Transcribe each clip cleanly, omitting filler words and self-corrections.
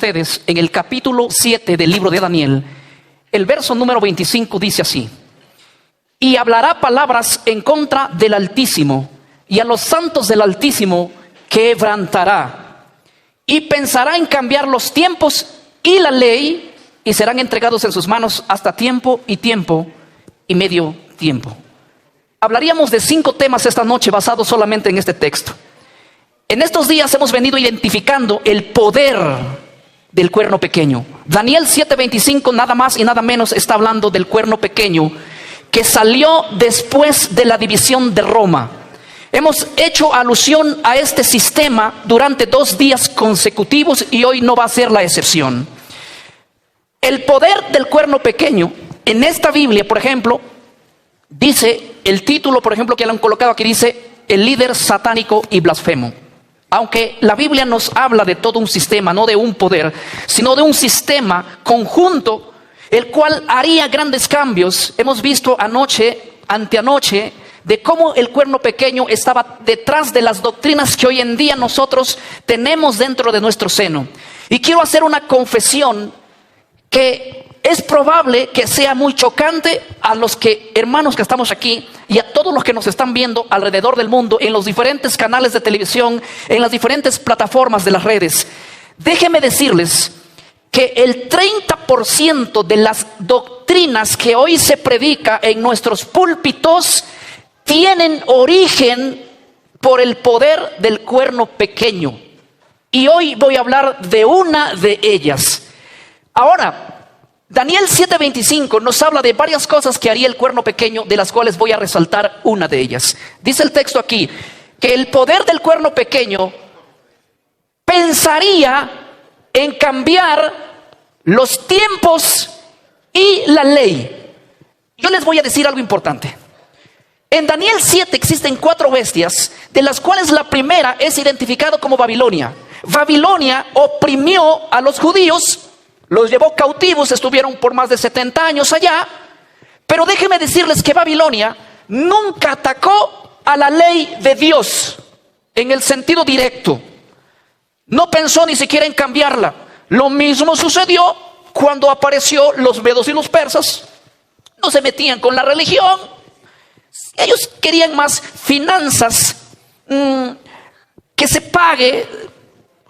ustedes en el capítulo 7 del libro de Daniel. El verso número 25 dice así: y hablará palabras en contra del Altísimo, y a los santos del Altísimo quebrantará, y pensará en cambiar los tiempos y la ley, y serán entregados en sus manos hasta tiempo y medio tiempo. Hablaríamos de 5 temas esta noche basados solamente en este texto. En estos días hemos venido identificando el poder del cuerno pequeño. Daniel 7:25 nada más y nada menos está hablando del cuerno pequeño que salió después de la división de Roma. Hemos hecho alusión a este sistema durante 2 días consecutivos y hoy no va a ser la excepción. El poder del cuerno pequeño en esta Biblia, por ejemplo, dice el título, por ejemplo, que le han colocado aquí, dice el líder satánico y blasfemo. Aunque la Biblia nos habla de todo un sistema, no de un poder, sino de un sistema conjunto, el cual haría grandes cambios. Hemos visto anteanoche, de cómo el cuerno pequeño estaba detrás de las doctrinas que hoy en día nosotros tenemos dentro de nuestro seno. Y quiero hacer una confesión que es probable que sea muy chocante a los hermanos que estamos aquí y a todos los que nos están viendo alrededor del mundo, en los diferentes canales de televisión, en las diferentes plataformas de las redes. Déjenme decirles que el 30% de las doctrinas que hoy se predica en nuestros púlpitos tienen origen por el poder del cuerno pequeño. Y hoy voy a hablar de una de ellas. Ahora, Daniel 7:25 nos habla de varias cosas que haría el cuerno pequeño, de las cuales voy a resaltar una de ellas. Dice el texto aquí que el poder del cuerno pequeño pensaría en cambiar los tiempos y la ley. Yo les voy a decir algo importante. En Daniel 7 existen 4 bestias, de las cuales la primera es identificada como Babilonia. Babilonia oprimió a los judíos, los llevó cautivos, estuvieron por más de 70 años allá. Pero déjenme decirles que Babilonia nunca atacó a la ley de Dios en el sentido directo. No pensó ni siquiera en cambiarla. Lo mismo sucedió cuando apareció los medos y los persas. No se metían con la religión. Ellos querían más finanzas, que se pague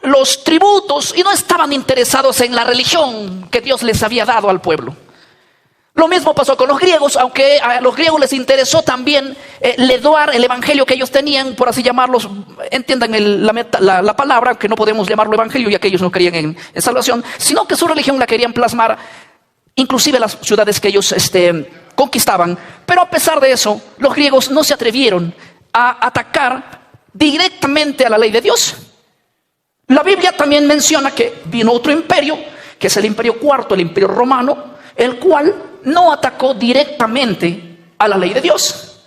los tributos, y no estaban interesados en la religión que Dios les había dado al pueblo. Lo mismo pasó con los griegos, aunque a los griegos les interesó también ledoar el evangelio que ellos tenían, por así llamarlos. Entiendan la palabra, que no podemos llamarlo evangelio, ya que ellos no creían en salvación, sino que su religión la querían plasmar, inclusive las ciudades que ellos conquistaban. Pero a pesar de eso, los griegos no se atrevieron a atacar directamente a la ley de Dios. La Biblia también menciona que vino otro imperio, que es el imperio cuarto, el imperio romano, el cual no atacó directamente a la ley de Dios.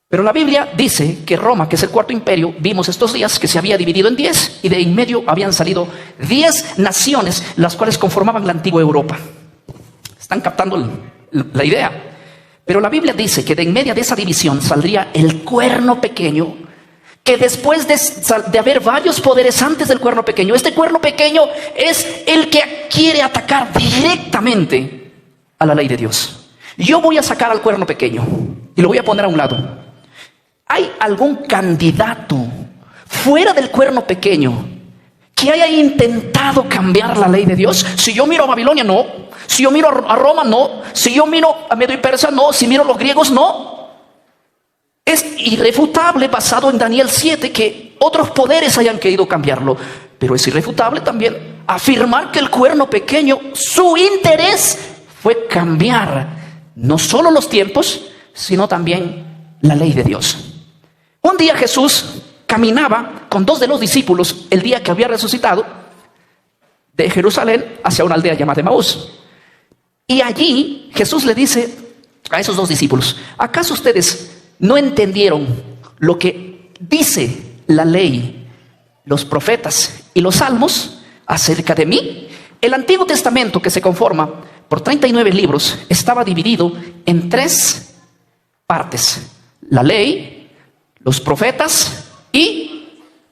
Pero la Biblia dice que Roma, que es el cuarto imperio, vimos estos días que se había dividido en 10, y de en medio habían salido 10 naciones, las cuales conformaban la antigua Europa. ¿Están captando la idea? Pero la Biblia dice que de en medio de esa división saldría el cuerno pequeño, que después de haber varios poderes antes del cuerno pequeño, este cuerno pequeño es el que quiere atacar directamente a la ley de Dios. Yo voy a sacar al cuerno pequeño y lo voy a poner a un lado. ¿Hay algún candidato fuera del cuerno pequeño que haya intentado cambiar la ley de Dios? Si yo miro a Babilonia, no. Si yo miro a Roma, no. Si yo miro a Medo y Persia, no. Si miro a los griegos, no. Es irrefutable, basado en Daniel 7, que otros poderes hayan querido cambiarlo. Pero es irrefutable también afirmar que el cuerno pequeño, su interés fue cambiar no solo los tiempos, sino también la ley de Dios. Un día Jesús caminaba con 2 de los discípulos, el día que había resucitado, de Jerusalén hacia una aldea llamada Emaús. Y allí Jesús le dice a esos 2 discípulos: ¿acaso ustedes no entendieron lo que dice la ley, los profetas y los salmos acerca de mí? El Antiguo Testamento, que se conforma por 39 libros, estaba dividido en 3 partes: la ley, los profetas y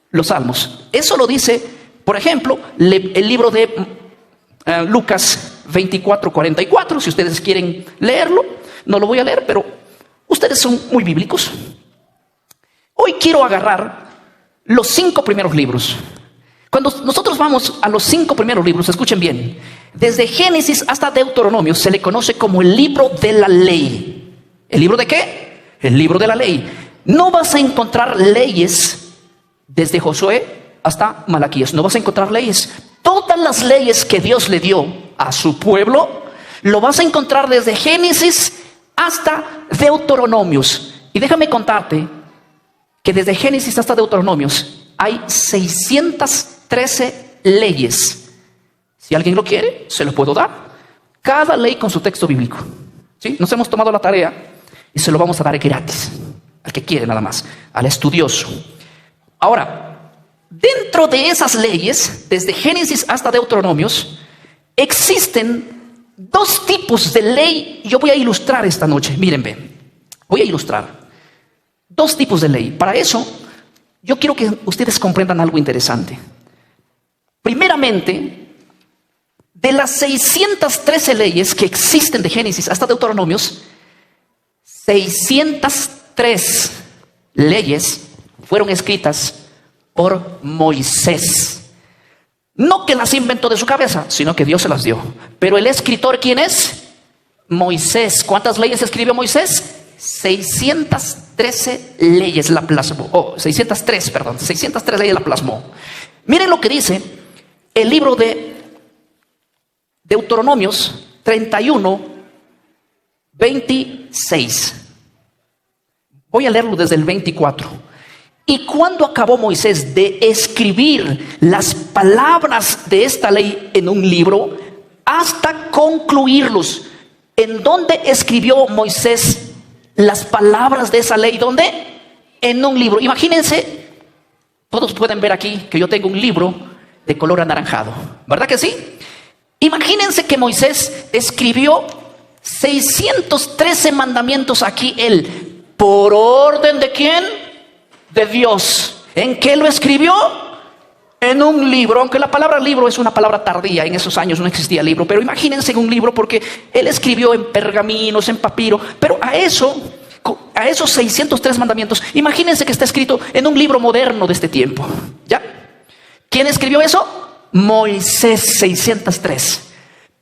los salmos. Eso lo dice Por ejemplo, el libro de Lucas 24:44, si ustedes quieren leerlo. No lo voy a leer, pero ustedes son muy bíblicos. Hoy quiero agarrar los 5 primeros libros. Cuando nosotros vamos a los 5 primeros libros, escuchen bien, desde Génesis hasta Deuteronomio se le conoce como el libro de la ley. ¿El libro de qué? El libro de la ley. No vas a encontrar leyes desde Josué hasta Malaquías. No vas a encontrar leyes. Todas las leyes que Dios le dio a su pueblo, lo vas a encontrar desde Génesis hasta Deuteronomios. Y déjame contarte que desde Génesis hasta Deuteronomios hay 613 leyes. Si alguien lo quiere, se lo puedo dar. Cada ley con su texto bíblico. ¿Sí? Nos hemos tomado la tarea y se lo vamos a dar gratis. Al que quiere nada más, al estudioso. Ahora, dentro de esas leyes, desde Génesis hasta Deuteronomios, existen 2 tipos de ley. Yo voy a ilustrar esta noche. Miren, ven. Voy a ilustrar 2 tipos de ley. Para eso, yo quiero que ustedes comprendan algo interesante. Primeramente, de las 613 leyes que existen de Génesis hasta Deuteronomios, 603 leyes fueron escritas por Moisés. No que las inventó de su cabeza, sino que Dios se las dio. Pero el escritor, ¿quién es? Moisés. ¿Cuántas leyes escribió Moisés? 613 leyes la plasmó. 603 leyes la plasmó. Miren lo que dice el libro de Deuteronomios 31:26. Voy a leerlo desde el 24. Y cuando acabó Moisés de escribir las palabras de esta ley en un libro, hasta concluirlos. ¿En dónde escribió Moisés las palabras de esa ley? ¿Dónde? En un libro. Imagínense, todos pueden ver aquí que yo tengo un libro de color anaranjado, ¿verdad que sí? Imagínense que Moisés escribió 613 mandamientos aquí, él, por orden ¿de quién? De Dios. ¿En qué lo escribió? En un libro, aunque la palabra libro es una palabra tardía, en esos años no existía libro, pero imagínense en un libro porque él escribió en pergaminos, en papiro, pero a esos 603 mandamientos, imagínense que está escrito en un libro moderno de este tiempo, ¿ya? ¿Quién escribió eso? Moisés, 603.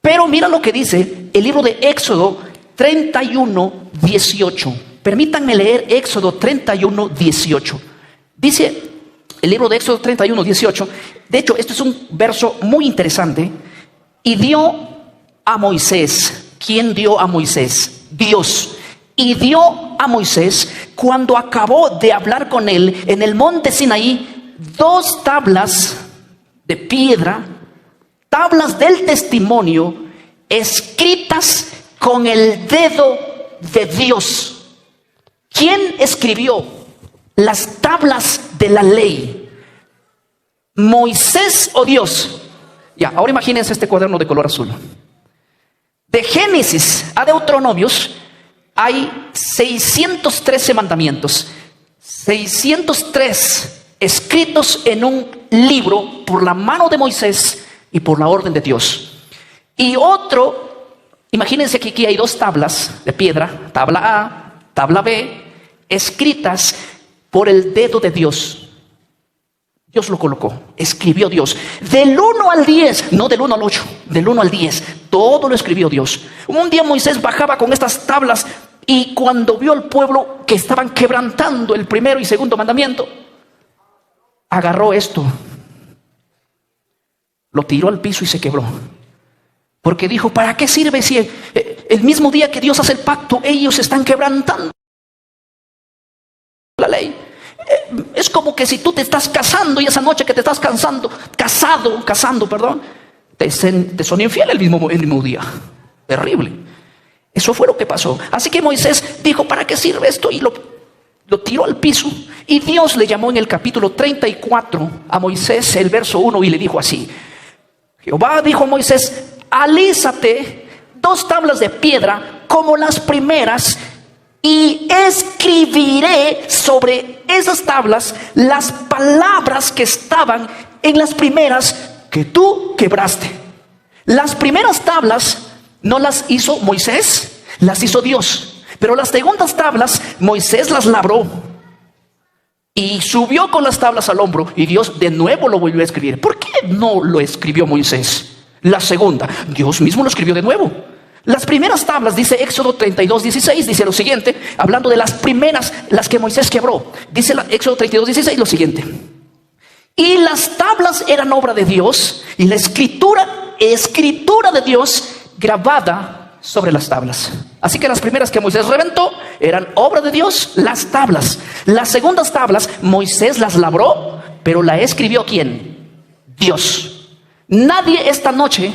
Pero mira lo que dice el libro de Éxodo 31:18. Permítanme leer Éxodo 31:18. Dice el libro de Éxodo 31:18. De hecho, esto es un verso muy interesante. Y dio a Moisés. ¿Quién dio a Moisés? Dios. Y dio a Moisés, cuando acabó de hablar con él en el monte Sinaí, 2 tablas de piedra, tablas del testimonio, escritas con el dedo de Dios. ¿Quién escribió las tablas de la ley? ¿Moisés o Dios? Ya, ahora imagínense este cuaderno de color azul. De Génesis a Deuteronomios hay 613 mandamientos, 603 escritos en un libro por la mano de Moisés y por la orden de Dios. Y otro, imagínense que aquí hay 2 tablas de piedra, tabla A, tabla B, escritas por el dedo de Dios. Dios lo colocó, escribió Dios. Del 1 al 10, no del 1 al 8, del 1 al 10, todo lo escribió Dios. Un día Moisés bajaba con estas tablas y cuando vio al pueblo que estaban quebrantando el primero y segundo mandamiento, agarró esto, lo tiró al piso y se quebró. Porque dijo, ¿para qué sirve si el mismo día que Dios hace el pacto, ellos están quebrantando la ley? Es como que si tú te estás casando y esa noche que te estás casando, te son infiel el mismo día. Terrible. Eso fue lo que pasó. Así que Moisés dijo, ¿para qué sirve esto? Y lo tiró al piso. Y Dios le llamó en el capítulo 34 a Moisés, el verso 1, y le dijo así: Jehová dijo a Moisés, alízate 2 tablas de piedra como las primeras, y escribiré sobre esas tablas las palabras que estaban en las primeras que tú quebraste. Las primeras tablas no las hizo Moisés, las hizo Dios. Pero las segundas tablas, Moisés las labró y subió con las tablas al hombro, y Dios de nuevo lo volvió a escribir. ¿Por qué no lo escribió Moisés? La segunda, Dios mismo lo escribió de nuevo. Las primeras tablas, dice Éxodo 32:16, dice lo siguiente, hablando de las primeras, las que Moisés quebró. Dice Éxodo 32:16 lo siguiente: y las tablas eran obra de Dios, y la escritura de Dios grabada sobre las tablas. Así que las primeras que Moisés reventó eran obra de Dios, las tablas. Las segundas tablas Moisés las labró, pero la escribió ¿quién? Dios. Nadie esta noche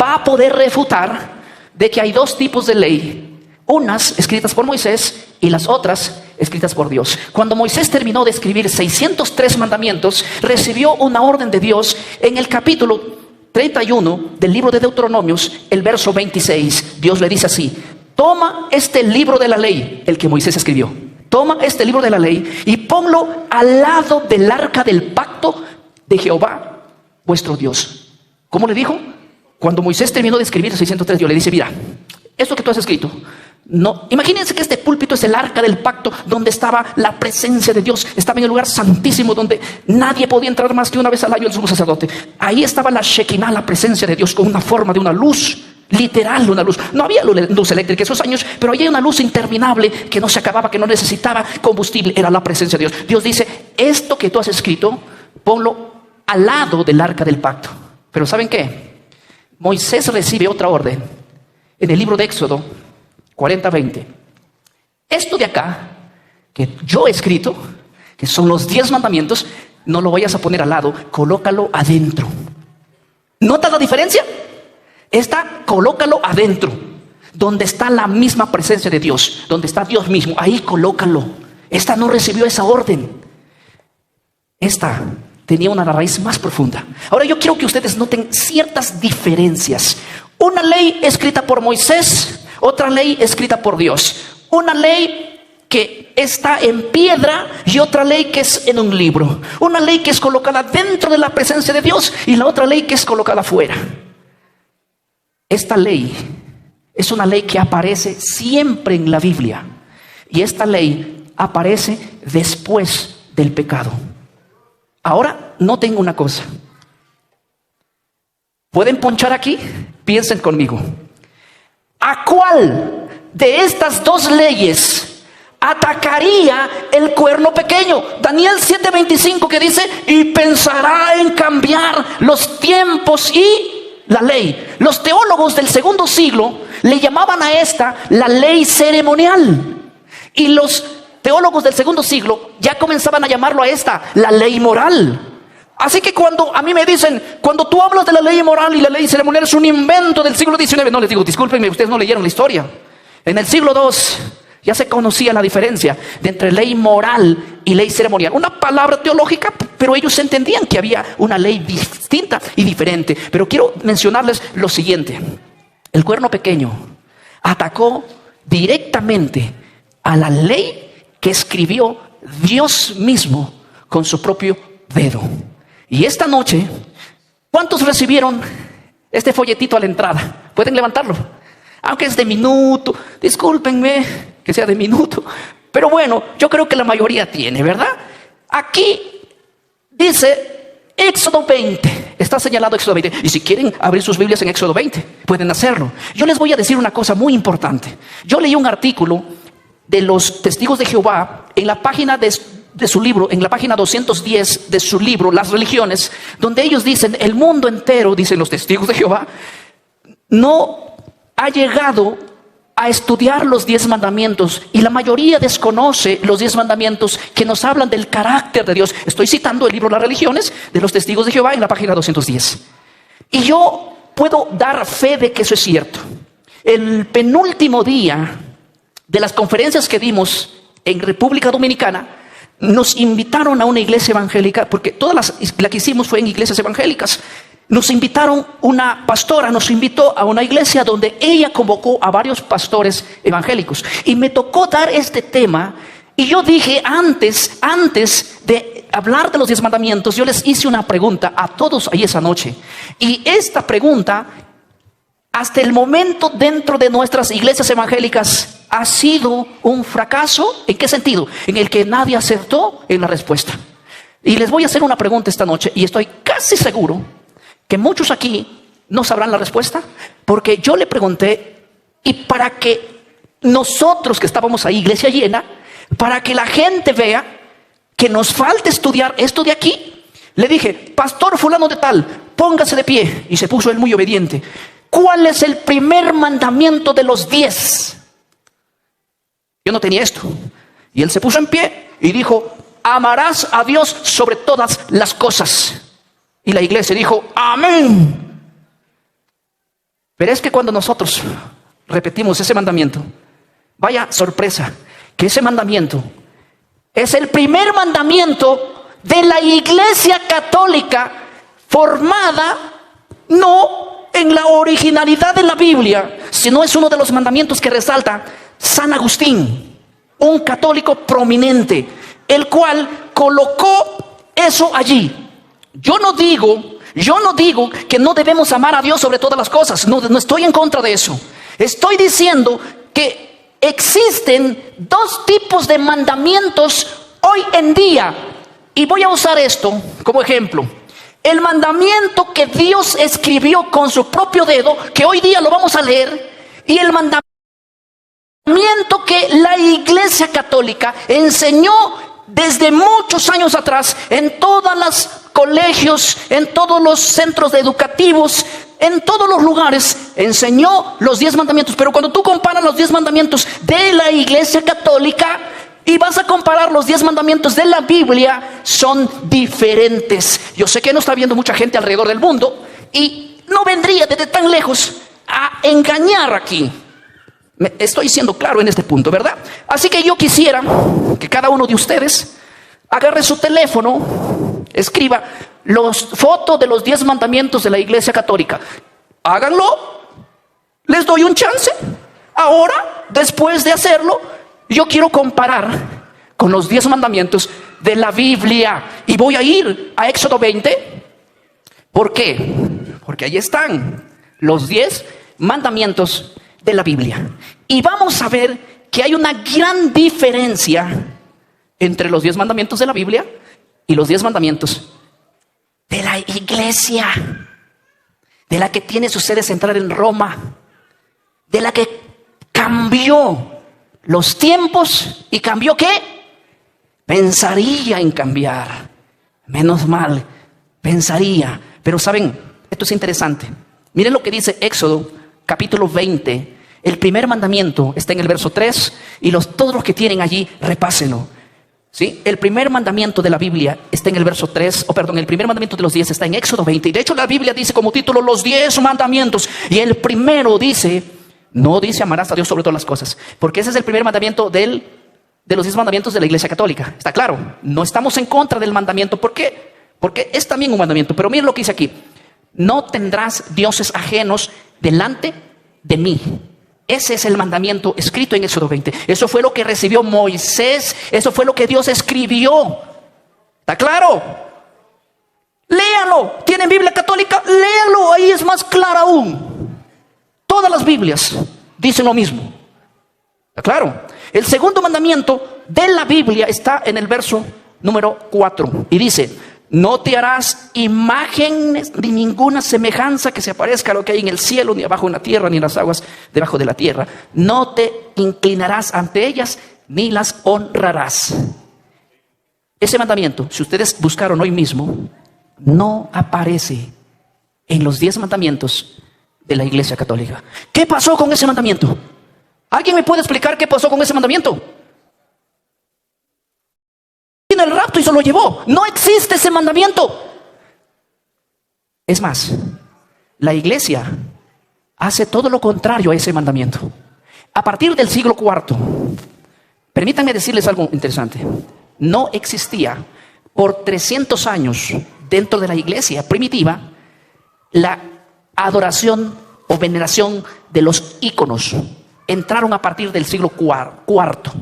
va a poder refutar de que hay dos tipos de ley, unas escritas por Moisés y las otras escritas por Dios. Cuando Moisés terminó de escribir 603 mandamientos, recibió una orden de Dios en el capítulo 31 del libro de Deuteronomios, el verso 26. Dios le dice así: toma este libro de la ley, el que Moisés escribió, toma este libro de la ley y ponlo al lado del arca del pacto de Jehová vuestro Dios. ¿Cómo le dijo? Cuando Moisés terminó de escribir 603, Dios le dice: mira, esto que tú has escrito, no, imagínense que este púlpito es el arca del pacto, donde estaba la presencia de Dios. Estaba en el lugar santísimo, donde nadie podía entrar más que una vez al año el sumo sacerdote. Ahí estaba la Shekinah, la presencia de Dios, con una forma de una luz, literal una luz. No había luz eléctrica esos años, pero había una luz interminable que no se acababa, que no necesitaba combustible. Era la presencia de Dios. Dios dice: esto que tú has escrito, ponlo al lado del arca del pacto. Pero ¿saben qué? Moisés recibe otra orden en el libro de Éxodo 40:20. Esto de acá, que yo he escrito, que son los 10 mandamientos, no lo vayas a poner al lado, colócalo adentro. ¿Nota la diferencia? Colócalo adentro, donde está la misma presencia de Dios, donde está Dios mismo, ahí colócalo. Esta no recibió esa orden. Esta tenía una raíz más profunda. Ahora yo quiero que ustedes noten ciertas diferencias. Una ley escrita por Moisés, otra ley escrita por Dios. Una ley que está en piedra y otra ley que es en un libro. Una ley que es colocada dentro de la presencia de Dios y la otra ley que es colocada afuera. Esta ley es una ley que aparece siempre en la Biblia, y esta ley aparece después del pecado. Ahora noten una cosa. ¿Pueden ponchar aquí? Piensen conmigo. ¿A cuál de estas dos leyes atacaría el cuerno pequeño? Daniel 7:25, que dice: y pensará en cambiar los tiempos y la ley. Los teólogos del segundo siglo le llamaban a esta la ley ceremonial, y los teólogos del segundo siglo ya comenzaban a llamarlo a esta la ley moral. Así que cuando a mí me dicen, cuando tú hablas de la ley moral y la ley ceremonial es un invento del siglo XIX, no, les digo: discúlpenme, ustedes no leyeron la historia. En el siglo II ya se conocía la diferencia de entre ley moral y ley ceremonial. Una palabra teológica, pero ellos entendían que había una ley distinta y diferente. Pero quiero mencionarles lo siguiente: el cuerno pequeño atacó directamente a la ley que escribió Dios mismo con su propio dedo. Y esta noche, ¿cuántos recibieron este folletito a la entrada? ¿Pueden levantarlo? Aunque es de minuto, discúlpenme que sea de minuto, pero bueno, yo creo que la mayoría tiene, ¿verdad? Aquí dice Éxodo 20, está señalado Éxodo 20, y si quieren abrir sus Biblias en Éxodo 20, pueden hacerlo. Yo les voy a decir una cosa muy importante. Yo leí un artículo de los testigos de Jehová en la página de su libro, en la página 210 de su libro, Las Religiones, donde ellos dicen: el mundo entero, dicen los testigos de Jehová, no ha llegado a estudiar los 10 mandamientos, y la mayoría desconoce los 10 mandamientos que nos hablan del carácter de Dios. Estoy citando el libro Las Religiones de los testigos de Jehová en la página 210. Y yo puedo dar fe de que eso es cierto. El penúltimo día de las conferencias que dimos en República Dominicana, nos invitaron a una iglesia evangélica, porque todas la que hicimos fue en iglesias evangélicas. Nos invitaron, una pastora nos invitó a una iglesia donde ella convocó a varios pastores evangélicos, y me tocó dar este tema. Y yo dije, antes de hablar de los 10 mandamientos, yo les hice una pregunta a todos ahí esa noche. Y esta pregunta, hasta el momento dentro de nuestras iglesias evangélicas, ha sido un fracaso. ¿En qué sentido? En el que nadie acertó en la respuesta. Y les voy a hacer una pregunta esta noche, y estoy casi seguro que muchos aquí no sabrán la respuesta, porque yo le pregunté, y para que nosotros que estábamos ahí, iglesia llena, para que la gente vea que nos falta estudiar esto de aquí, le dije: pastor fulano de tal, póngase de pie. Y se puso él muy obediente. ¿Cuál es el primer mandamiento de los 10? Yo no tenía esto. Y él se puso en pie y dijo: amarás a Dios sobre todas las cosas. Y la iglesia dijo: amén. Pero es que cuando nosotros repetimos ese mandamiento, vaya sorpresa, que ese mandamiento es el primer mandamiento de la Iglesia Católica, formada no en la originalidad de la Biblia, sino es uno de los mandamientos que resalta San Agustín, un católico prominente, el cual colocó eso allí. Yo no digo que no debemos amar a Dios sobre todas las cosas. No estoy en contra de eso. Estoy diciendo que existen 2 tipos de mandamientos hoy en día. Y voy a usar esto como ejemplo. El mandamiento que Dios escribió con su propio dedo, que hoy día lo vamos a leer, y el mandamiento que la Iglesia Católica enseñó desde muchos años atrás en todos los colegios, en todos los centros educativos, en todos los lugares, enseñó los 10 mandamientos. Pero cuando tú comparas los 10 mandamientos de la Iglesia Católica y vas a comparar los 10 mandamientos de la Biblia, son diferentes. Yo sé que no está viendo mucha gente alrededor del mundo y no vendría desde tan lejos a engañar aquí. Estoy siendo claro en este punto, ¿verdad? Así que yo quisiera que cada uno de ustedes agarre su teléfono, escriba las fotos de los 10 mandamientos de la Iglesia Católica. Háganlo. Les doy un chance. Ahora, después de hacerlo, yo quiero comparar con los 10 mandamientos de la Biblia. Y voy a ir a Éxodo 20. ¿Por qué? Porque ahí están los 10 mandamientos de la Biblia. Y vamos a ver que hay una gran diferencia entre los 10 mandamientos de la Biblia y los 10 mandamientos de la iglesia, de la que tiene su sede central en Roma, de la que cambió los tiempos. ¿Y cambió qué? Pensaría en cambiar. Menos mal, pensaría. Pero saben, esto es interesante. Miren lo que dice Éxodo capítulo 20. El primer mandamiento está en el verso 3 y todos los que tienen allí, repásenlo. ¿Sí? El primer mandamiento de la Biblia está en el verso 3, el primer mandamiento de los 10 está en Éxodo 20. Y de hecho la Biblia dice como título los 10 mandamientos. Y el primero dice, no dice amarás a Dios sobre todas las cosas, porque ese es el primer mandamiento de los 10 mandamientos de la Iglesia Católica. Está claro, no estamos en contra del mandamiento. ¿Por qué? Porque es también un mandamiento. Pero miren lo que dice aquí: no tendrás dioses ajenos delante de mí. Ese es el mandamiento escrito en Éxodo 20. Eso fue lo que recibió Moisés. Eso fue lo que Dios escribió. ¿Está claro? Léanlo. ¿Tienen Biblia católica? Léanlo. Ahí es más claro aún. Todas las Biblias dicen lo mismo. ¿Está claro? El segundo mandamiento de la Biblia está en el verso número 4. Y dice: no te harás imágenes ni ninguna semejanza que se aparezca a lo que hay en el cielo, ni abajo en la tierra, ni en las aguas debajo de la tierra. No te inclinarás ante ellas, ni las honrarás. Ese mandamiento, si ustedes buscaron hoy mismo, no aparece en los 10 mandamientos de la Iglesia Católica. ¿Qué pasó con ese mandamiento? ¿Alguien me puede explicar qué pasó con ese mandamiento? El rapto y se lo llevó. No existe ese mandamiento. Es más, la iglesia hace todo lo contrario a ese mandamiento. A partir del siglo IV, permítanme decirles algo interesante. No existía por 300 años dentro de la iglesia primitiva la adoración o veneración de los íconos. Entraron a partir del siglo IV.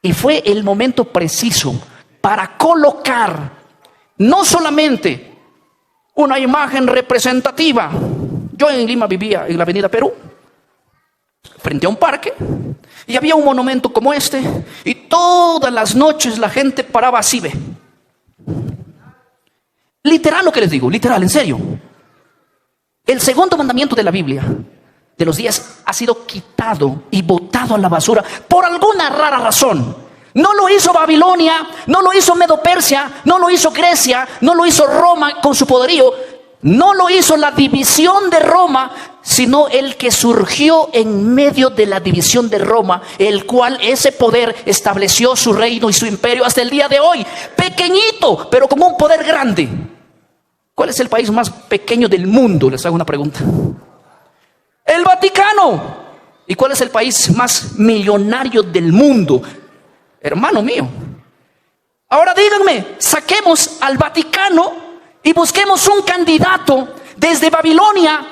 Y fue el momento preciso para colocar no solamente una imagen representativa. Yo en Lima vivía en la avenida Perú, frente a un parque, y había un monumento como este, y todas las noches la gente paraba así, ve. Literal lo que les digo, literal, en serio. El segundo mandamiento de la Biblia, de los 10, ha sido quitado y botado a la basura por alguna rara razón. No lo hizo Babilonia, no lo hizo Medo-Persia, no lo hizo Grecia, no lo hizo Roma con su poderío, no lo hizo la división de Roma, sino el que surgió en medio de la división de Roma, el cual ese poder estableció su reino y su imperio hasta el día de hoy. Pequeñito, pero como un poder grande. ¿Cuál es el país más pequeño del mundo? Les hago una pregunta. El Vaticano. ¿Y cuál es el país más millonario del mundo? Hermano mío. Ahora díganme, saquemos al Vaticano y busquemos un candidato desde Babilonia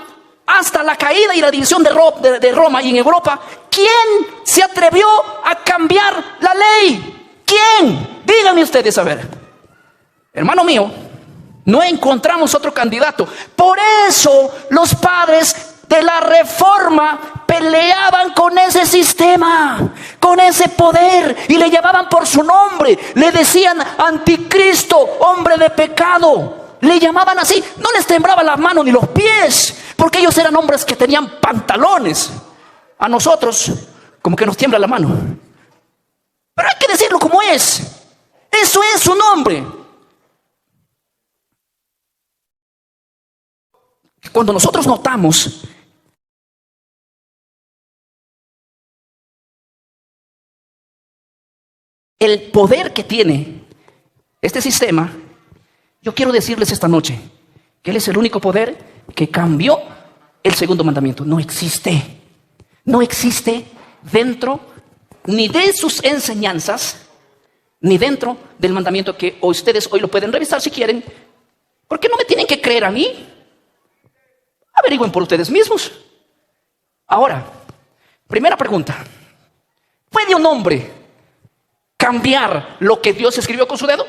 hasta la caída y la división de Roma y en Europa. ¿Quién se atrevió a cambiar la ley? ¿Quién? Díganme ustedes, a ver. Hermano mío, no encontramos otro candidato. Por eso los padres de la Reforma peleaban con ese sistema, con ese poder, y le llamaban por su nombre. Le decían anticristo, hombre de pecado. Le llamaban así. No les temblaba la mano ni los pies, porque ellos eran hombres que tenían pantalones. A nosotros como que nos tiembla la mano. Pero hay que decirlo como es. Eso es su nombre. Cuando nosotros notamos el poder que tiene este sistema, yo quiero decirles esta noche que Él es el único poder que cambió el segundo mandamiento. No existe dentro ni de sus enseñanzas, ni dentro del mandamiento que ustedes hoy lo pueden revisar si quieren. ¿Por qué no me tienen que creer a mí? Averigüen por ustedes mismos. Ahora, primera pregunta. ¿Puede un hombre cambiar lo que Dios escribió con su dedo?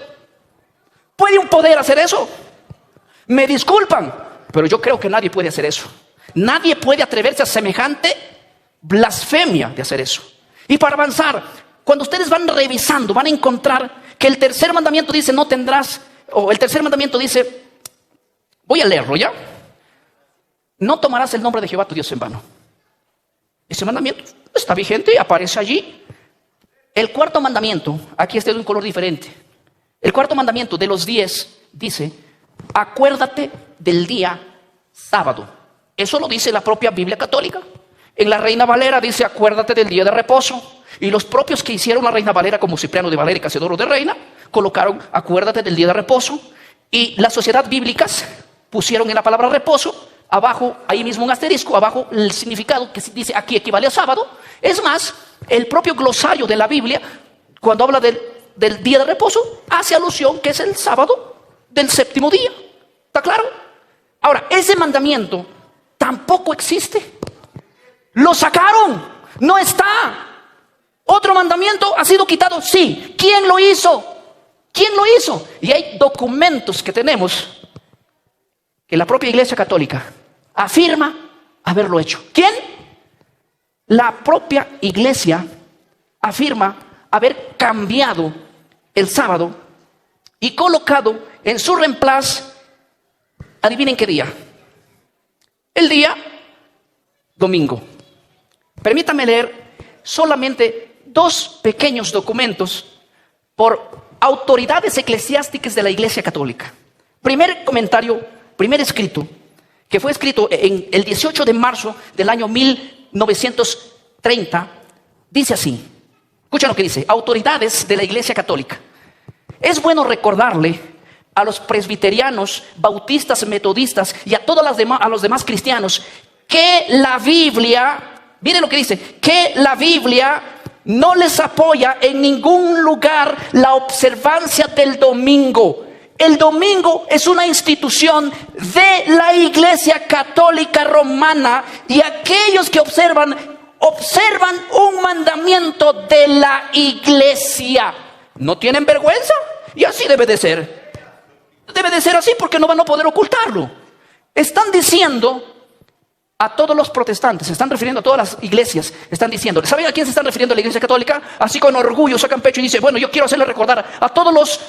¿Puede un poder hacer eso? Me disculpan, pero yo creo que nadie puede hacer eso. Nadie puede atreverse a semejante blasfemia de hacer eso. Y para avanzar, cuando ustedes van revisando, van a encontrar que el tercer mandamiento dice no tendrás, o el tercer mandamiento dice, voy a leerlo ya, no tomarás el nombre de Jehová tu Dios en vano. Ese mandamiento está vigente, aparece allí. El cuarto mandamiento, aquí está de un color diferente. El cuarto mandamiento de los 10 dice, acuérdate del día sábado. Eso lo dice la propia Biblia católica. En la Reina Valera dice, acuérdate del día de reposo. Y los propios que hicieron la Reina Valera, como Cipriano de Valera y Casiodoro de Reina, colocaron, acuérdate del día de reposo. Y las sociedades bíblicas pusieron en la palabra reposo, abajo, ahí mismo un asterisco, abajo el significado que dice aquí equivale a sábado. Es más, el propio glosario de la Biblia, cuando habla del día de reposo, hace alusión que es el sábado del séptimo día. ¿Está claro? Ahora, ese mandamiento tampoco existe. Lo sacaron, no está. Otro mandamiento ha sido quitado, sí. ¿Quién lo hizo? ¿Quién lo hizo? Y hay documentos que tenemos que la propia Iglesia Católica afirma haberlo hecho. ¿Quién? La propia Iglesia afirma haber cambiado el sábado y colocado en su reemplazo, adivinen qué día, el día domingo. Permítame leer solamente 2 pequeños documentos por autoridades eclesiásticas de la Iglesia Católica. Primer comentario, primer escrito, que fue escrito en el 18 de marzo del año 1930, dice así. Escuchen lo que dice, autoridades de la Iglesia Católica. Es bueno recordarle a los presbiterianos, bautistas, metodistas y a los demás cristianos que la Biblia, miren lo que dice, que la Biblia no les apoya en ningún lugar la observancia del domingo. El domingo es una institución de la Iglesia Católica Romana y aquellos que observan un mandamiento de la Iglesia. ¿No tienen vergüenza? Y así debe de ser. Debe de ser así porque no van a poder ocultarlo. Están diciendo a todos los protestantes, se están refiriendo a todas las iglesias, están diciendo, ¿saben a quién se están refiriendo a la iglesia católica? Así con orgullo sacan pecho y dicen, bueno, yo quiero hacerle recordar a todas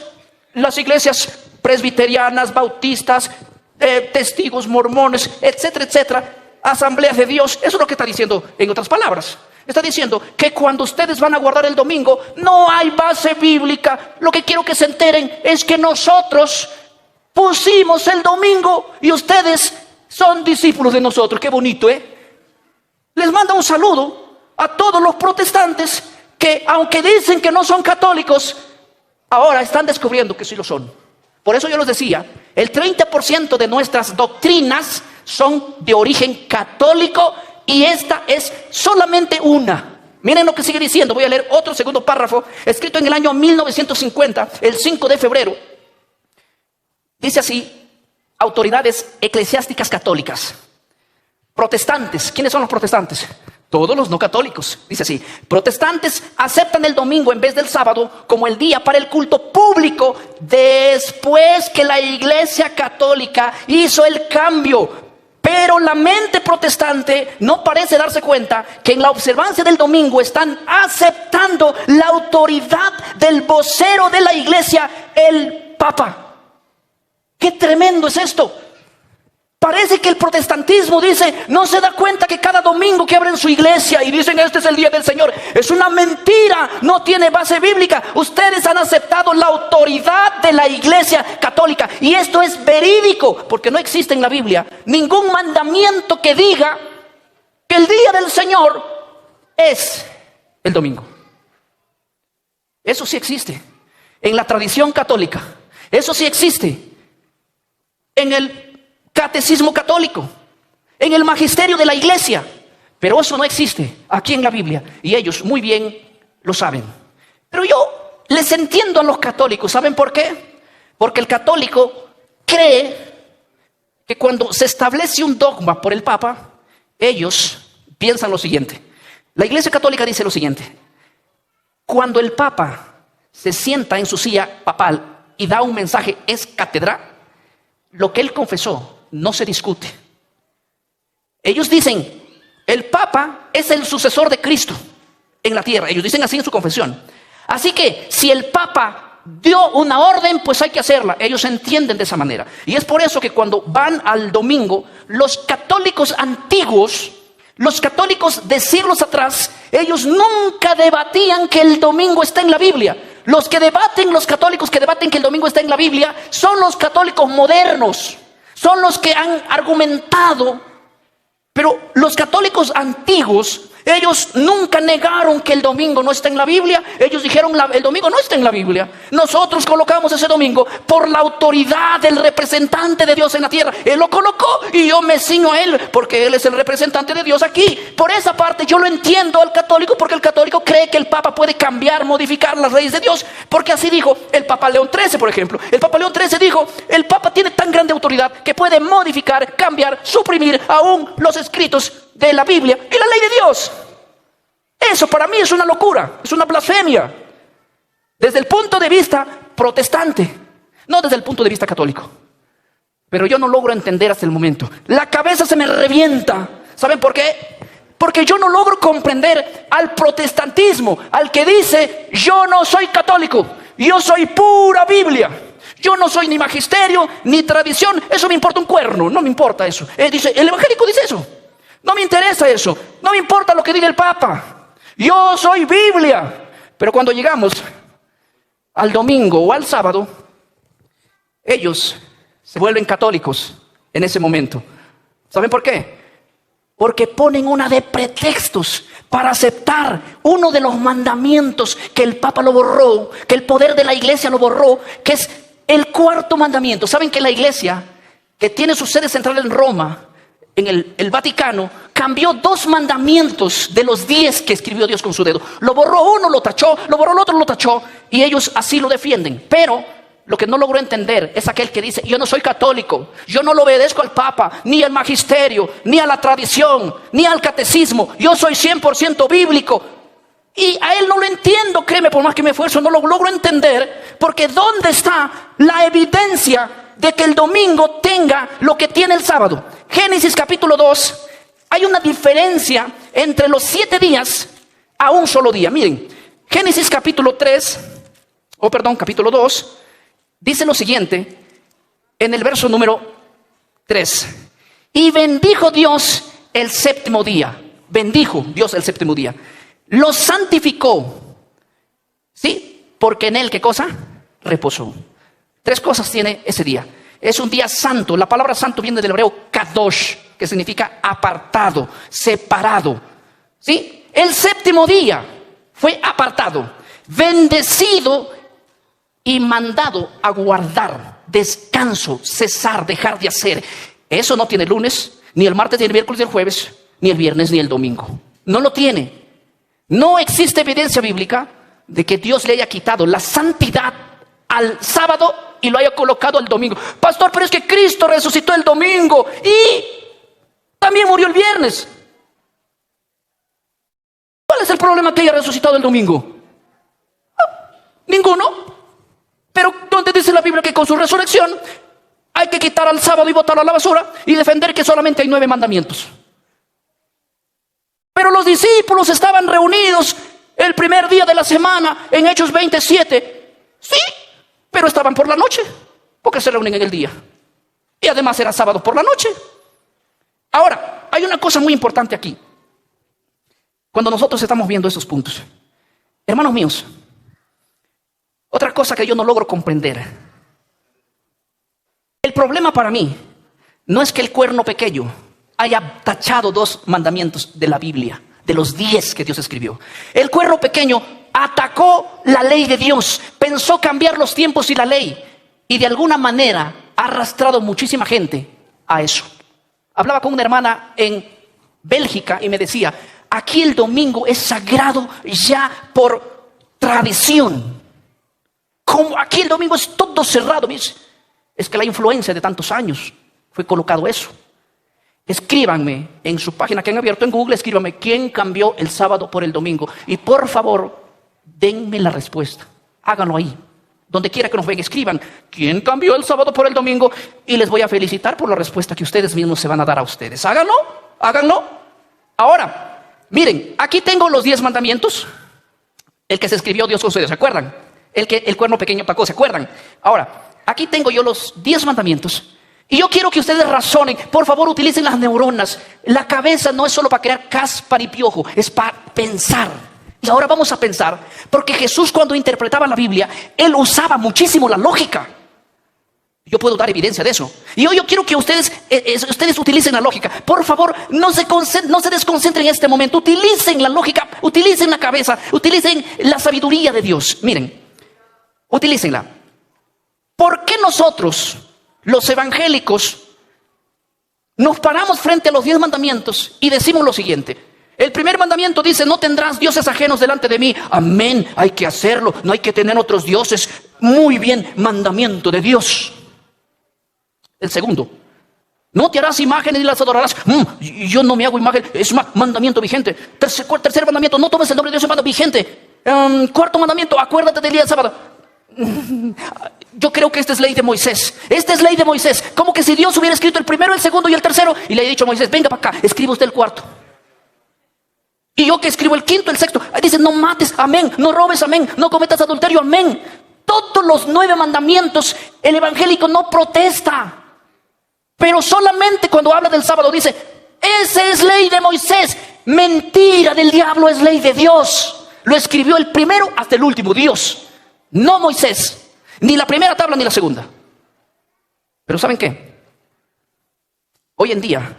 las iglesias presbiterianas, bautistas, testigos, mormones, etcétera, etcétera, asambleas de Dios. Eso es lo que está diciendo en otras palabras. Está diciendo que cuando ustedes van a guardar el domingo, no hay base bíblica. Lo que quiero que se enteren es que nosotros pusimos el domingo y ustedes son discípulos de nosotros. Qué bonito, ¿eh? Les manda un saludo a todos los protestantes que, aunque dicen que no son católicos, ahora están descubriendo que sí lo son. Por eso yo les decía, el 30% de nuestras doctrinas son de origen católico y esta es solamente una. Miren lo que sigue diciendo. Voy a leer otro segundo párrafo, escrito en el año 1950, el 5 de febrero. Dice así: autoridades eclesiásticas católicas, protestantes. ¿Quiénes son los protestantes? Todos los no católicos. Dice así: protestantes aceptan el domingo en vez del sábado como el día para el culto público después que la iglesia católica hizo el cambio. Pero la mente protestante no parece darse cuenta que en la observancia del domingo están aceptando la autoridad del vocero de la iglesia, el Papa. ¡Qué tremendo es esto! Parece que el protestantismo dice, no se da cuenta que cada domingo que abren su iglesia y dicen este es el día del Señor, es una mentira, no tiene base bíblica. Ustedes han aceptado la autoridad de la iglesia católica y esto es verídico porque no existe en la Biblia ningún mandamiento que diga que el día del Señor es el domingo. Eso sí existe en la tradición católica, eso sí existe en el catecismo católico, en el magisterio de la iglesia, pero eso no existe aquí en la Biblia y ellos muy bien lo saben. Pero yo les entiendo a los católicos. ¿Saben por qué? Porque el católico cree que cuando se establece un dogma por el Papa, ellos piensan lo siguiente. La iglesia católica dice lo siguiente: cuando el Papa se sienta en su silla papal y da un mensaje ex cátedra, lo que él confesó no se discute. Ellos dicen, el Papa es el sucesor de Cristo en la tierra. Ellos dicen así en su confesión. Así que si el Papa dio una orden, pues hay que hacerla. Ellos entienden de esa manera. Y es por eso que cuando van al domingo, los católicos antiguos, los católicos de siglos atrás, ellos nunca debatían que el domingo está en la Biblia. Los católicos que debaten que el domingo está en la Biblia, son los católicos modernos. Son los que han argumentado. Pero los católicos antiguos, ellos nunca negaron que el domingo no está en la Biblia. Ellos dijeron, el domingo no está en la Biblia. Nosotros colocamos ese domingo por la autoridad del representante de Dios en la tierra. Él lo colocó y yo me ciño a él porque él es el representante de Dios aquí. Por esa parte yo lo entiendo al católico, porque el católico cree que el Papa puede cambiar, modificar las leyes de Dios. Porque así dijo el Papa León XIII, por ejemplo. El Papa León XIII dijo, el Papa tiene tan grande autoridad que puede modificar, cambiar, suprimir aún los escritos de la Biblia y la ley de Dios. Eso para mí es una locura, es una blasfemia desde el punto de vista protestante, no desde el punto de vista católico. Pero yo no logro entender hasta el momento. La cabeza se me revienta. ¿Saben por qué? Porque yo no logro comprender al protestantismo, al que dice, yo no soy católico, yo soy pura Biblia. Yo no soy ni magisterio, ni tradición, eso me importa un cuerno, no me importa eso. Dice, el evangélico dice eso. No me interesa eso, no me importa lo que diga el Papa. Yo soy Biblia. Pero cuando llegamos al domingo o al sábado, ellos se vuelven católicos en ese momento. ¿Saben por qué? Porque ponen una de pretextos para aceptar uno de los mandamientos que el Papa lo borró, que el poder de la iglesia lo borró, que es el cuarto mandamiento. ¿Saben que la iglesia, que tiene su sede central en Roma, en el Vaticano, cambió 2 mandamientos de los 10 que escribió Dios con su dedo? Lo borró uno, lo tachó, lo borró el otro, lo tachó, y ellos así lo defienden. Pero lo que no logró entender es aquel que dice, yo no soy católico, yo no le obedezco al Papa, ni al magisterio, ni a la tradición, ni al catecismo, yo soy 100% bíblico. Y a él no lo entiendo, créeme, por más que me esfuerzo, no lo logro entender, Porque ¿dónde está la evidencia de que el domingo tenga lo que tiene el sábado? Génesis capítulo 2, hay una diferencia entre los 7 días a un solo día. Miren, Génesis capítulo 2, dice lo siguiente, en el verso número 3. Y bendijo Dios el séptimo día. Bendijo Dios el séptimo día. Lo santificó. ¿Sí? Porque en él, ¿qué cosa? Reposó. 3 cosas tiene ese día. Es un día santo. La palabra santo viene del hebreo kadosh, que significa apartado, separado. ¿Sí? El séptimo día fue apartado, bendecido y mandado a guardar, descanso, cesar, dejar de hacer. Eso no tiene el lunes, ni el martes, ni el miércoles, ni el jueves, ni el viernes, ni el domingo. No lo tiene. No existe evidencia bíblica de que Dios le haya quitado la santidad al sábado y lo haya colocado al domingo. Pastor, pero es que Cristo resucitó el domingo y también murió el viernes. ¿Cuál es el problema que haya resucitado el domingo? Ninguno. Pero ¿dónde dice la Biblia que con su resurrección hay que quitar al sábado y botarlo a la basura y defender que solamente hay 9 mandamientos? Pero los discípulos estaban reunidos el primer día de la semana en Hechos 27. Sí, pero estaban por la noche, porque se reúnen en el día. Y además era sábado por la noche. Ahora, hay una cosa muy importante aquí. Cuando nosotros estamos viendo esos puntos, hermanos míos, otra cosa que yo no logro comprender. El problema para mí no es que el cuerno pequeño haya tachado 2 mandamientos de la Biblia, de los 10 que Dios escribió. El cuerno pequeño atacó la ley de Dios, pensó cambiar los tiempos y la ley, y de alguna manera ha arrastrado muchísima gente a eso. Hablaba con una hermana en Bélgica y me decía, aquí el domingo es sagrado ya por tradición. Como aquí el domingo es todo cerrado. Es que la influencia de tantos años fue colocado eso. Escríbanme en su página que han abierto en Google, escríbanme quién cambió el sábado por el domingo. Y por favor, denme la respuesta. Háganlo ahí. Donde quiera que nos vean, escriban quién cambió el sábado por el domingo. Y les voy a felicitar por la respuesta que ustedes mismos se van a dar a ustedes. Háganlo, háganlo. Ahora, miren, aquí tengo los 10 mandamientos. El que se escribió Dios con ustedes, ¿se acuerdan? El que el cuerno pequeño atacó, ¿se acuerdan? Ahora, aquí tengo yo los 10 mandamientos. Y yo quiero que ustedes razonen. Por favor, utilicen las neuronas. La cabeza no es solo para crear caspa y piojo, es para pensar. Y ahora vamos a pensar, porque Jesús cuando interpretaba la Biblia, Él usaba muchísimo la lógica. Yo puedo dar evidencia de eso. Y hoy yo quiero que ustedes utilicen la lógica. Por favor, no se desconcentren en este momento. Utilicen la lógica, utilicen la cabeza, utilicen la sabiduría de Dios. Miren, utilícenla. ¿Por qué nosotros, los evangélicos, nos paramos frente a los 10 mandamientos y decimos lo siguiente? El primer mandamiento dice, no tendrás dioses ajenos delante de mí. Amén, hay que hacerlo, no hay que tener otros dioses. Muy bien, mandamiento de Dios. El segundo, no te harás imágenes ni las adorarás. Yo no me hago imagen, es mandamiento vigente. Tercer mandamiento, no tomes el nombre de Dios en vano, vigente. Cuarto mandamiento, acuérdate del día del sábado. Yo creo que esta es ley de Moisés. Esta es ley de Moisés. Como que si Dios hubiera escrito el primero, el segundo y el tercero y le haya dicho a Moisés, venga para acá, escribe usted el cuarto. Y yo que escribo el quinto, el sexto. Ahí dice, no mates, amén. No robes, amén. No cometas adulterio, amén. Todos los 9 mandamientos, el evangélico no protesta. Pero solamente cuando habla del sábado dice, esa es ley de Moisés. Mentira del diablo, es ley de Dios. Lo escribió el primero hasta el último, Dios. No Moisés. Ni la primera tabla ni la segunda. Pero ¿saben qué? Hoy en día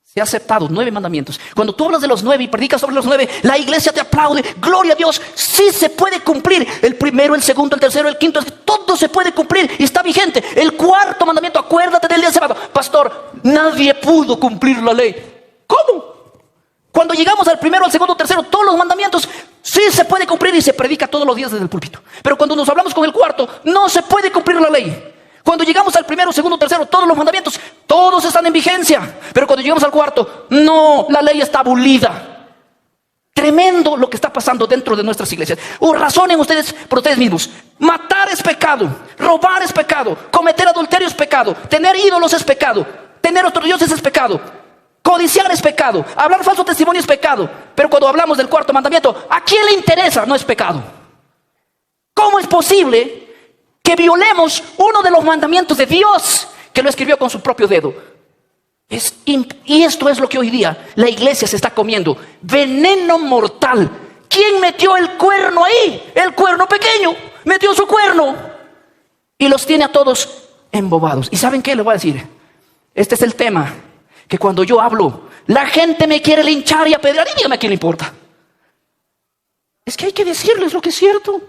se ha aceptado 9 mandamientos. Cuando tú hablas de los 9 y predicas sobre los 9, la iglesia te aplaude. Gloria a Dios. Sí se puede cumplir. El primero, el segundo, el tercero, el quinto. Todo se puede cumplir y está vigente. El cuarto mandamiento, acuérdate del día de sábado. Pastor, nadie pudo cumplir la ley. ¿Cómo? Cuando llegamos al primero, al segundo, al tercero, todos los mandamientos sí se puede cumplir y se predica todos los días desde el púlpito. Pero cuando nos hablamos con el cuarto, no se puede cumplir la ley. Cuando llegamos al primero, segundo, tercero, todos los mandamientos, todos están en vigencia. Pero cuando llegamos al cuarto, no, la ley está abolida. Tremendo lo que está pasando dentro de nuestras iglesias. Razonen ustedes por ustedes mismos. Matar es pecado, robar es pecado, cometer adulterio es pecado, tener ídolos es pecado, tener otros dioses es pecado, codiciar es pecado, hablar falso testimonio es pecado. Pero cuando hablamos del cuarto mandamiento, ¿a quién le interesa? No es pecado. ¿Cómo es posible que violemos uno de los mandamientos de Dios, que lo escribió con su propio dedo? Y esto es lo que hoy día la iglesia se está comiendo. Veneno mortal. ¿Quién metió el cuerno ahí? El cuerno pequeño. Metió su cuerno. Y los tiene a todos embobados. ¿Y saben qué les voy a decir? Este es el tema. Que cuando yo hablo, la gente me quiere linchar y apedrear. Y dígame a quién le importa. Es que hay que decirles lo que es cierto,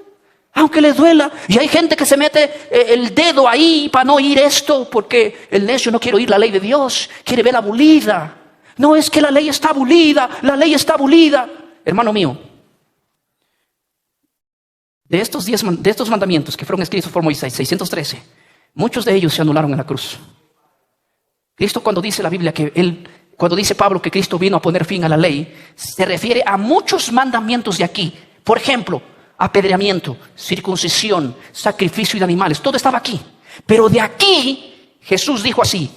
aunque les duela. Y hay gente que se mete el dedo ahí para no oír esto, porque el necio no quiere oír la ley de Dios, quiere verla abolida. No, es que la ley está abolida, la ley está abolida. Hermano mío, de estos mandamientos que fueron escritos por Moisés, 613, muchos de ellos se anularon en la cruz. Cristo, cuando dice la Biblia cuando dice Pablo que Cristo vino a poner fin a la ley, se refiere a muchos mandamientos de aquí. Por ejemplo, apedreamiento, circuncisión, sacrificio de animales, todo estaba aquí. Pero de aquí Jesús dijo así: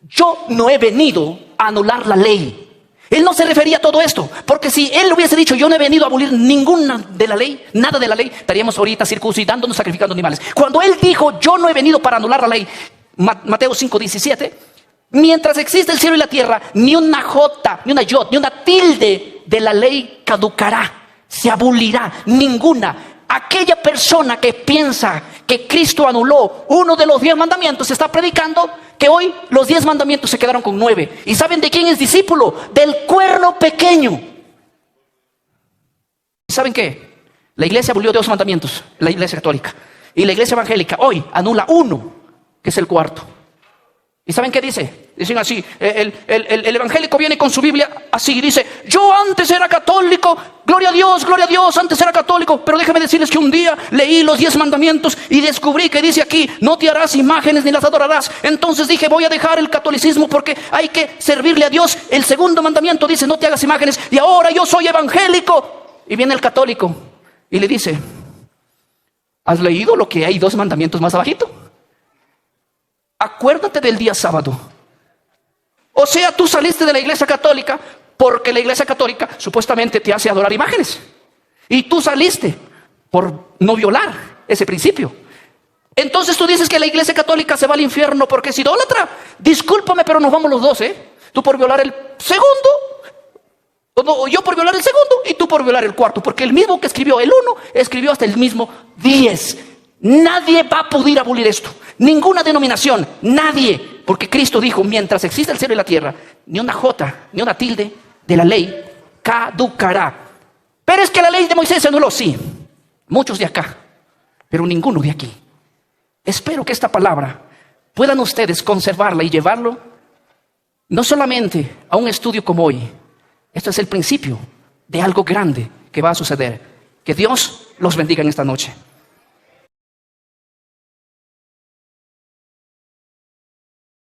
yo no he venido a anular la ley. Él no se refería a todo esto, porque si él hubiese dicho yo no he venido a abolir ninguna de la ley, nada de la ley, estaríamos ahorita circuncidándonos, sacrificando animales. Cuando él dijo yo no he venido para anular la ley, Mateo 5:17, mientras existe el cielo y la tierra, ni una jota, ni una yod, ni una tilde de la ley caducará. Se abolirá ninguna. Aquella persona que piensa que Cristo anuló uno de los 10 mandamientos está predicando que hoy los 10 mandamientos se quedaron con 9. ¿Y saben de quién es discípulo? Del cuerno pequeño. ¿Y saben qué? La iglesia abolió 2 mandamientos, la iglesia católica. Y la iglesia evangélica hoy anula uno, que es el cuarto. ¿Y saben qué dice? Dicen así, el evangélico viene con su Biblia así y dice: yo antes era católico, gloria a Dios, antes era católico, pero déjenme decirles que un día leí los 10 mandamientos y descubrí que dice aquí: no te harás imágenes ni las adorarás. Entonces dije, voy a dejar el catolicismo porque hay que servirle a Dios. El segundo mandamiento dice: no te hagas imágenes, y ahora yo soy evangélico. Y viene el católico y le dice: ¿has leído lo que hay 2 mandamientos más abajito? Acuérdate del día sábado. O sea, tú saliste de la iglesia católica porque la iglesia católica supuestamente te hace adorar imágenes. Y tú saliste por no violar ese principio. Entonces tú dices que la iglesia católica se va al infierno porque es idólatra. Discúlpame, pero nos vamos los dos, Tú por violar el segundo, yo por violar el segundo y tú por violar el cuarto. Porque el mismo que escribió el 1, escribió hasta el mismo 10. Nadie va a poder abolir esto. Ninguna denominación, nadie. Porque Cristo dijo: mientras exista el cielo y la tierra, ni una jota, ni una tilde de la ley caducará. Pero es que la ley de Moisés se anuló, sí. Muchos de acá, pero ninguno de aquí. Espero que esta palabra puedan ustedes conservarla y llevarlo no solamente a un estudio como hoy. Esto es el principio de algo grande que va a suceder. Que Dios los bendiga en esta noche.